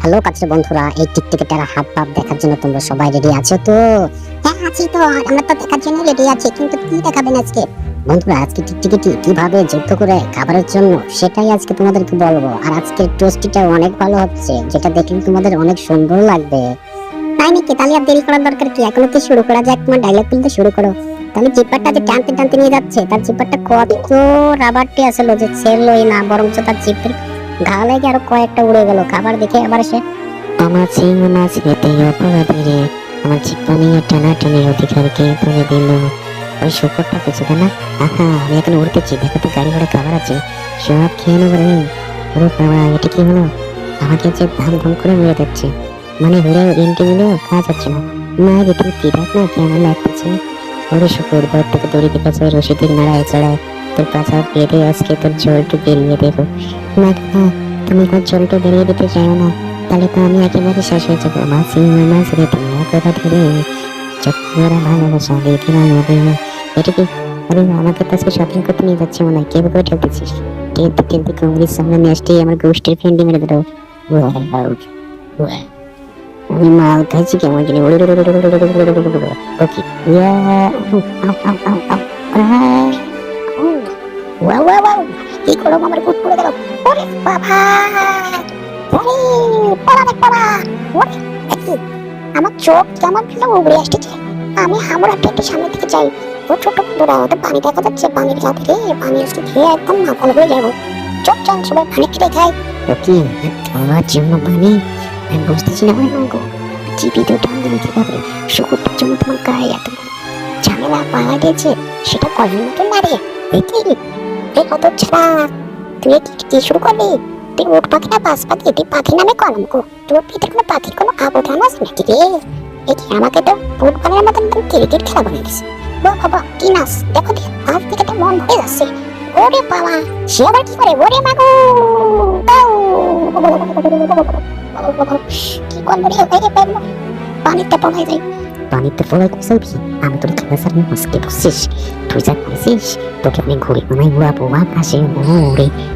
Hello কাছের বন্ধুরা, এই টিকটিকিটার হাব ভাব দেখার জন্য তোমরা সবাই রেডি আছো তো? হ্যাঁ আছি তো, আমরা তো দেখার জন্য রেডি আছি, কিন্তু কি দেখাবেন আজকে? বন্ধুরা, আজকে টিকটিকিটি কিভাবে যুদ্ধ করে খাবারের জন্য সেটাই আজকে তোমাদেরকে বলবো। আর আজকের টোস্টিটা অনেক ভালো হচ্ছে, যেটা দেখলে তোমাদের অনেক সুন্দর লাগবে। তাই নাকি? তাহলে আর দেরি করার দরকার কি, এখন তো শুরু করা যাক। তোমার ডায়লগ বলতে শুরু করো। তাহলে জিপারটা যে টানতে টানতে নিয়ে যাচ্ছে, তার জিপারটা কত রাবারটি আসলো যে ছেড়লোই না, বরঞ্চ তার জিপের ঘা লেগে আরো কয়েকটা উড়ে গেল। খাবার দেখে আবার সে আমার সিংহ মাছ খেতে অপরাধীরে আমার জিপ্পা নিয়ে টানাটানির অধিকারকে তুলে দিল। ওই শুকরটা পেছনে না, আহা আমি এখন উড়তেছি, দেখো তো গাড়ি ঘোড়া খাবার আছে, সব খেয়ে নেবো রে। ওরে বাবা, এটা কি হলো? আমাকে যে ধাম ধাম করে মেরে দিচ্ছে, মানে উড়ে এন্ট্রি নিলেও কাজ হচ্ছে না। মায়ের তুই কি দেখ না কেমন লাগতেছে। ওরে শুকর, ঘর থেকে দড়ি দিতেছে রশিদের নাড়ায় চড়ায়, তোর পাছা বেঁধে আজকে তোর জলটু বেরিয়ে দেবো। না না, তুমি আমার জলটু বেরিয়ে দিতে চাও না, তাহলে তো আমি একেবারে শেষ হয়ে যাবো। মাসি মাছ রে তুমি অপরাধী রে, চক্করা ভালোবাসা দেখে না হবে। এটা কি? আরে আমাকে তো আজকে শপিং করতে নিয়ে যাচ্ছে মনে হয়, কেউ করে ঠেলতেছিস। ঠেলতে ঠেলতে কংগ্রেস সামনে নিয়ে আসতে আমার গোষ্ঠীর ফ্রেন্ডে মেরে দিল। আমি মাল খাইছি কেমন জানি। ওকে, ওয়াও ওয়াও ওয়াও, কি করলাম, আমার বুট পড়ে গেল। ওরে বাবা, ওরে পালা রে পালা। ওরে কি, আমার চোখ কেমন ফেলে উড়ে আসতেছে। আমি হামুর একটু সামনের দিকে যাই। ও ছোট বন্ধুরা, ওটা পানি দেখা যাচ্ছে, পানির সাথে রে পানি আজকে খেয়ে একদম মাতাল হয়ে যাবো। চোখ চান সবাই পানি খেতে খাই। ওকে, আমার জন্য পানি? আমি বুঝতেছি না ভাই মাগো, চিপি তো টান দিলে কিভাবে? শুকুরটার জন্য তোমার গায়ে এত ঝামেলা পালা দিয়েছে, সেটা করার মতো না রে। দেখি রে কত ছাড়া, তুই কি শুরু করলি? তুই উঠ পাখি না বাস পাখি? তুই পাখি নামে কলঙ্ক। তোর ভিতরে কোনো পাখির কোনো আবদান আছে নাকি রে? দেখি আমাকে তো ফুটবলের মতন ক্রিকেট খেলা বানিয়ে দিস। বাবা কি নাচ, দেখো দেখ, আজ থেকে তো মন ভরে যাচ্ছে। ওরে বাবা, সে আবার কি করে? ওরে মাগো, কি করবো রে? ওরে বাবা, পানিতে পড়ে যাই। পানিতে পড়াই করছিস? আমি তোর খেলা সার মাস্কে বসছিস, তুই যা করেছিস, তোকে আমি ঘুরে বানাই উড়াবো আকাশে উড়ে।